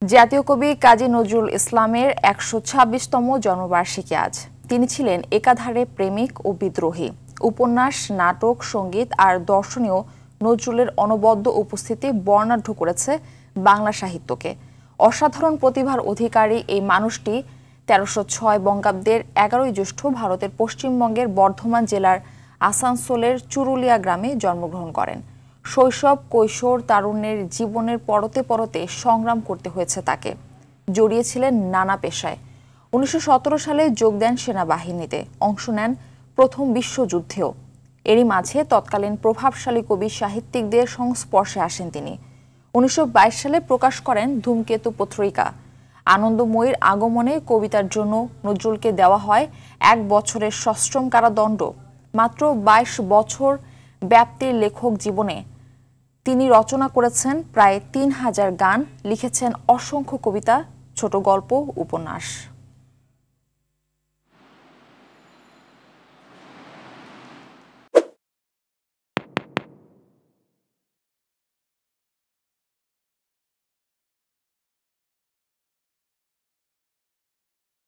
জাতীয় কবি কাজী নজরুল ইসলামের ১২৬তম জন্মবার্ষিকী আজ। তিনি ছিলেন একাধারে প্রেমিক ও বিদ্রোহী। উপন্যাস, নাটক, সঙ্গীত আর দর্শনেও নজরুলের অনবদ্য উপস্থিতি বর্ণাঢ্য করেছে বাংলা সাহিত্যকে। অসাধারণ প্রতিভার অধিকারী এই মানুষটি ১৩০৬ বঙ্গাব্দের ১১ই জ্যৈষ্ঠ ভারতের পশ্চিমবঙ্গের বর্ধমান জেলার আসানসোলের চুরুলিয়া গ্রামে জন্মগ্রহণ করেন। শৈশব, কৈশোর, তারুণ্যের জীবনের পরতে পরতে সংগ্রাম করতে হয়েছে তাকে। জড়িয়েছিলেন নানা পেশায়। ১৯১৭ সালে যোগ দেন সেনাবাহিনীতে, অংশ নেন প্রথম বিশ্বযুদ্ধেও। এরই মাঝে তৎকালীন প্রভাবশালী কবি সাহিত্যিকদের সংস্পর্শে আসেন তিনি। ১৯২২ সালে প্রকাশ করেন ধূমকেতু পত্রিকা। আনন্দময়ীর আগমনে কবিতার জন্য নজরুলকে দেওয়া হয় ১ বছরের সশ্রম কারাদণ্ড। মাত্র ২২ বছর ব্যাপ্তির লেখক জীবনে তিনি রচনা করেছেন প্রায় ৩,০০০ গান, লিখেছেন অসংখ্য কবিতা, ছোট গল্প, উপন্যাস।